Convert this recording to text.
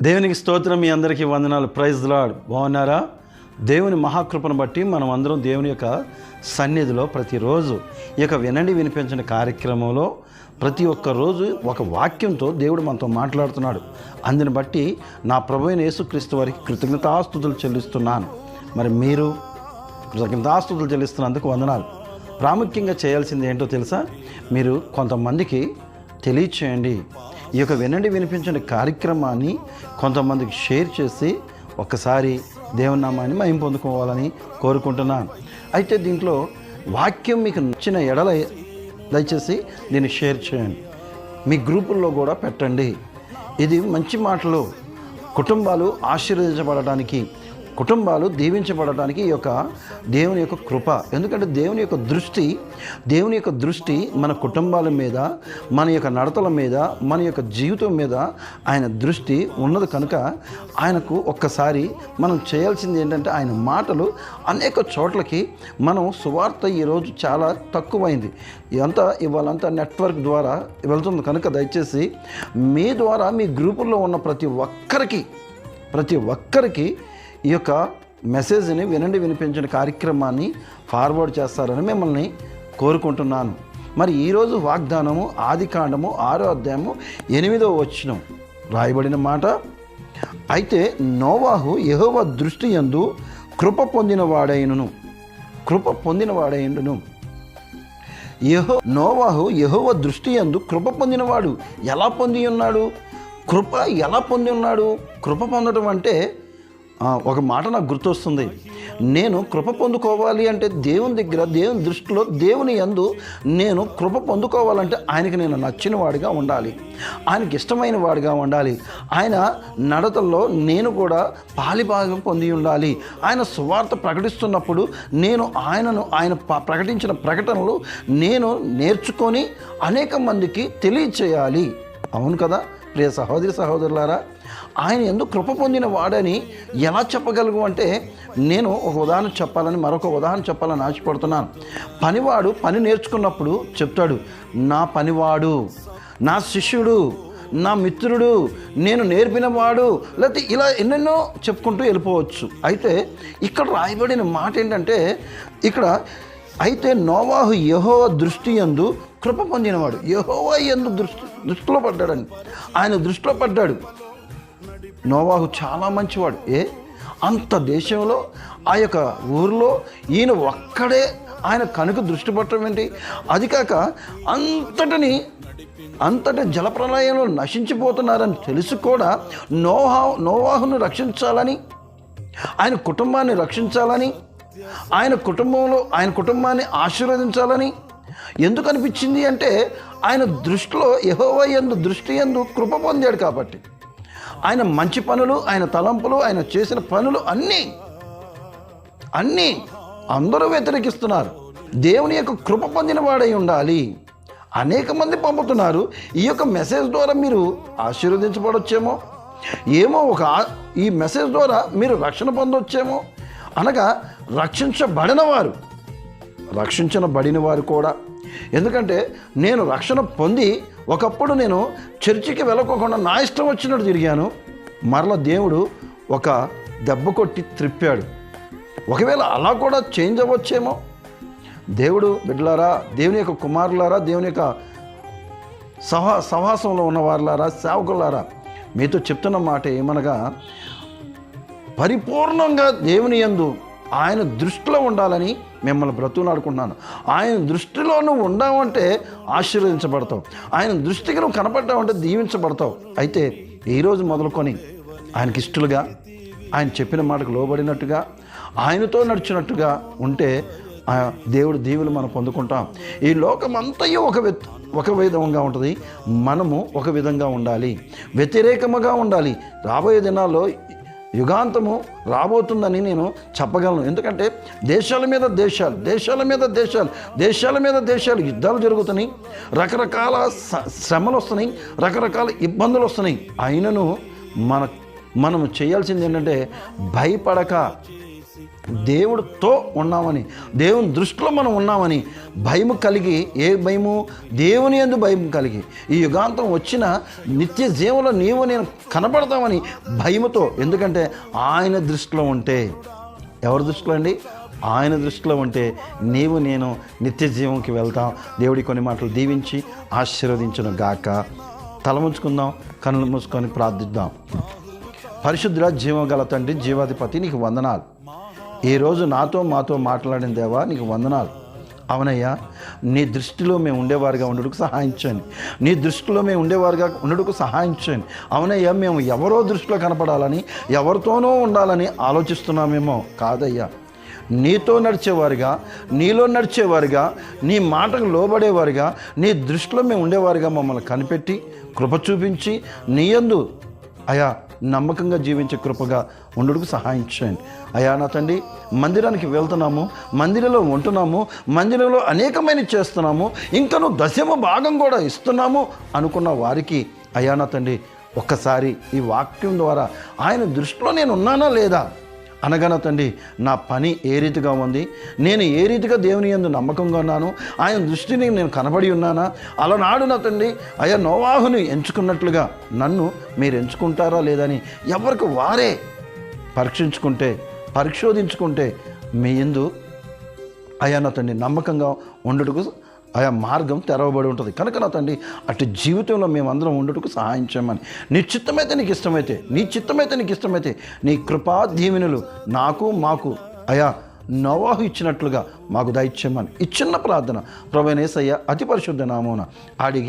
దేవునికి స్తోత్రం. మీ అందరికీ వందనాలు. Praise the lord. బాగున్నారా? దేవుని మహాకృపను బట్టి మనం అందరం దేవుని యొక్క సన్నిధిలో ప్రతిరోజు ఈ యొక్క వినండి వినిపించిన కార్యక్రమంలో ప్రతి ఒక్క రోజు ఒక వాక్యంతో దేవుడు మనతో మాట్లాడుతున్నాడు. అందుని బట్టి నా ప్రభువైన యేసుక్రీస్తు వారికి కృతజ్ఞతాస్తుతులు చెల్లిస్తున్నాను. మరి మీరు కృతజ్ఞతాస్తుతులు చెల్లిస్తున్నందుకు వందనాలు. ప్రాముఖ్యంగా చేయాల్సింది ఏంటో తెలుసా? మీరు కొంతమందికి తెలియచేయండి. ఈ యొక్క వినండి వినిపించండి కార్యక్రమాన్ని కొంతమందికి షేర్ చేసి ఒక్కసారి దేవుని నామాన్ని మహిమ పొందుకోవాలని కోరుకుంటున్నాను. అయితే దీంట్లో వాక్యం మీకు నచ్చిన ఎడల దయచేసి దీన్ని షేర్ చేయండి, మీ గ్రూపుల్లో కూడా పెట్టండి. ఇది మంచి మాటలు, కుటుంబాలు ఆశీర్వదించబడటానికి, కుటుంబాలు దీవించబడటానికి ఈ యొక్క దేవుని యొక్క కృప. ఎందుకంటే దేవుని యొక్క దృష్టి మన కుటుంబాల మీద, మన యొక్క నడతల మీద, మన యొక్క జీవితం మీద ఆయన దృష్టి ఉన్నది కనుక ఆయనకు ఒక్కసారి మనం చేయాల్సింది ఏంటంటే ఆయన మాటలు అనేక చోట్లకి మనం సువార్త ఈరోజు చాలా తక్కువైంది. ఇవాళంతా నెట్వర్క్ ద్వారా వెళ్తుంది కనుక దయచేసి మీ ద్వారా మీ గ్రూపుల్లో ఉన్న ప్రతి ఒక్కరికి ఈ యొక్క మెసేజ్ని వినండి వినిపించిన కార్యక్రమాన్ని ఫార్వర్డ్ చేస్తారని మిమ్మల్ని కోరుకుంటున్నాను. మరి ఈరోజు వాగ్దానము ఆదికాండము 6వ అధ్యాయము 8వ వచనం రాయబడిన మాట. అయితే నోవాహు యెహోవా దృష్టి యందు కృప పొందినవాడైనను. నోవాహు యెహోవా దృష్టి యందు కృప పొందినవాడు. ఎలా పొంది ఉన్నాడు? కృప పొందడం అంటే ఒక మాట నాకు గుర్తొస్తుంది. నేను కృప పొందుకోవాలి అంటే దేవుని దగ్గర, దేవుని దృష్టిలో, దేవుని యందు నేను కృప పొందుకోవాలంటే ఆయనకి నేను నచ్చిన వాడిగా ఉండాలి, ఆయనకి ఇష్టమైన వాడిగా ఉండాలి. ఆయన నడతల్లో నేను కూడా పాలిభాగం పొంది ఉండాలి. ఆయన సువార్త ప్రకటిస్తున్నప్పుడు ఆయన ప్రకటించిన ప్రకటనలు నేను నేర్చుకొని అనేక మందికి తెలియచేయాలి. అవును కదా ప్రియ సహోదరి సహోదరులారా? ఆయన ఎందుకు కృప పొందిన వాడని ఎలా చెప్పగలను అంటే, నేను ఒక ఉదాహరణ చెప్పాలని మరొక ఉదాహరణ చెప్పాలని ఆశపడుతున్నాను. పనివాడు పని నేర్చుకున్నప్పుడు చెప్తాడు, నా పనివాడు, నా శిష్యుడు, నా మిత్రుడు, నేను నేర్పినవాడు, లేకపోతే ఇలా ఎన్నెన్నో చెప్పుకుంటూ వెళ్ళిపోవచ్చు. అయితే ఇక్కడ రాయబడిన మాట ఏంటంటే, అయితే నోవాహు యెహోవా దృష్టి యందు కృప పొందినవాడు. యెహోవా యందు దృష్టిలో పడ్డాడని, ఆయన దృష్టిలో పడ్డాడు. నోవాహు చాలా మంచివాడు. అంత దేశంలో, ఆ యొక్క ఊరిలో ఈయన ఒక్కడే ఆయన కనుక దృష్టి పట్టడం ఏంటి? అది కాక అంతటి జలప్రలయంలో నశించిపోతున్నారని తెలుసు కూడా నోవాహును రక్షించాలని, ఆయన కుటుంబాన్ని రక్షించాలని, ఆయన కుటుంబాన్ని ఆశీర్వదించాలని ఎందుకు అనిపించింది అంటే, ఆయన దృష్టిలో యెహోవా యందు దృష్టి యందు కృప పొందాడు కాబట్టి. ఆయన మంచి పనులు, ఆయన తలంపులు, ఆయన చేసిన పనులు అన్నీ అందరూ వ్యతిరేకిస్తున్నారు. దేవుని యొక్క కృప పొందిన వాడై ఉండాలి. అనేక మంది పంపుతున్నారు. ఈ యొక్క మెసేజ్ ద్వారా మీరు ఆశీర్వదించబడొచ్చేమో, ఈ మెసేజ్ ద్వారా మీరు రక్షణ పొందొచ్చేమో. అనగా రక్షించబడిన వారు కూడా. ఎందుకంటే నేను రక్షణ పొంది ఒకప్పుడు నేను చర్చికి వెళ్ళకోకుండా నా ఇష్టం వచ్చినట్టు తిరిగాను. మరలా దేవుడు ఒక దెబ్బ కొట్టి త్రిప్పాడు. ఒకవేళ అలా కూడా చేంజ్ అవ్వచ్చేమో. దేవుడు బిడ్డలారా, దేవుని యొక్క కుమారులారా, దేవుని యొక్క సహవాసంలో ఉన్నవారులారా, సేవకులారా, మీతో చెప్తున్న మాట ఏమనగా, పరిపూర్ణంగా దేవుని యందు ఆయన దృష్టిలో ఉండాలని మిమ్మల్ని బ్రతుకులాడుకుంటున్నాను. ఆయన దృష్టిలో నువ్వు ఉండావంటే ఆశీర్వదించబడతావు. ఆయన దృష్టికి నువ్వు కనపడ్డావంటే దీవించబడతావు. అయితే ఈరోజు మొదలుకొని ఆయనకి ఇష్టలుగా, ఆయన చెప్పిన మాటకు లోబడినట్టుగా, ఆయనతో నడిచినట్టుగా ఉంటే దేవుడు దీవులు మనం పొందుకుంటాం. ఈ లోకమంతయు ఒక విధంగా ఉంటుంది, మనము ఒక విధంగా ఉండాలి, వ్యతిరేకముగా ఉండాలి. రాబోయే దినాల్లో యుగాంతము రాబోతుందని నేను చెప్పగలను. ఎందుకంటే దేశాల మీద దేశాలు యుద్ధాలు జరుగుతున్నాయి, రకరకాల శ్రమలు వస్తున్నాయి, రకరకాల ఇబ్బందులు వస్తున్నాయి. అయినను మనము చేయాల్సింది ఏంటంటే, భయపడక దేవుడితో ఉన్నామని, దేవుని దృష్టిలో మనం ఉన్నామని భయము కలిగి, ఏ భయము? దేవుని యందు భయం కలిగి, ఈ యుగాంతం వచ్చిన నిత్య జీవంలో నీవు నేను కనపడతామని భయముతో. ఎందుకంటే ఆయన దృష్టిలో ఉంటే, ఎవరి దృష్టిలో అండి? ఆయన దృష్టిలో ఉంటే నీవు నేను నిత్య జీవంకి వెళ్తాం. దేవుడి కొన్ని మాటలు దీవించి ఆశీర్వదించును గాక. తల ముంచుకుందాం, కన్నులు మూసుకొని ప్రార్థిద్దాం. పరిశుద్ధుల జీవగల తండ్రి, జీవాధిపతి, నీకు వందనాలు. ఈరోజు మాతో మాట్లాడిన దేవా నీకు వందనాలు. అవునయ్యా, నీ దృష్టిలో మేము ఉండేవారుగా ఉండడానికి సహాయం చేయండి. నీ దృష్టిలో మేము ఉండేవారుగా ఉండడానికి సహాయం చేయండి. అవునయ్యా, మేము ఎవరో దృష్టిలో కనపడాలని, ఎవరితోనో ఉండాలని ఆలోచిస్తున్నామేమో. కాదయ్యా, నీతో నడిచేవారుగా, నీలో నడిచేవారుగా, నీ మాటకు లోబడేవారుగా, నీ దృష్టిలో మేము ఉండేవారుగా మమ్మల్ని కనిపెట్టి కృప చూపించి నీ యందు అయా నమ్మకంగా జీవించే కృపగా ఉండుటకు సహాయం చేయండి. అయా నా తండ్రి, మందిరానికి వెళ్తున్నాము, మందిరంలో ఉంటున్నాము, మందిరంలో అనేకమైన చేస్తున్నాము, ఇంకను దశమ భాగం కూడా ఇస్తున్నాము అనుకున్న వారికి అయా నా తండ్రి, ఒక్కసారి ఈ వాక్యం ద్వారా ఆయన దృష్టిలో నేను ఉన్నానా లేదా అనగా నా తండ్రి, నా పని ఏ రీతిగా ఉంది, నేను ఏ రీతిగా దేవుని యందు నమ్మకంగా ఉన్నాను, ఆయన దృష్టిని నేను కనబడి ఉన్నానా? అలనాడు నా తండ్రి అయ్యా నోవాహుని ఎంచుకున్నట్లుగా నన్ను మీరు ఎంచుకుంటారా లేదని ఎవరికి వారే పరిశోధించుకుంటే మీ యందు అయ్యా నా తండ్రి నమ్మకంగా ఉండుటకు ఆయా మార్గం తెరవబడి ఉంటుంది. కనుక నా తండ్రి, అటు జీవితంలో మేమందరం ఉండుటకు సహాయం చేయమని, నీ చిత్తమైతే నీకు ఇష్టమైతే నీ కృపా దీవెనలు నాకు మాకు అయా నోవాహు ఇచ్చినట్లుగా మాకు దయచేయమని ఈ చిన్న ప్రార్థన ప్రభువైన యేసయ్య అతి పరిశుద్ధ నామమున అడిగి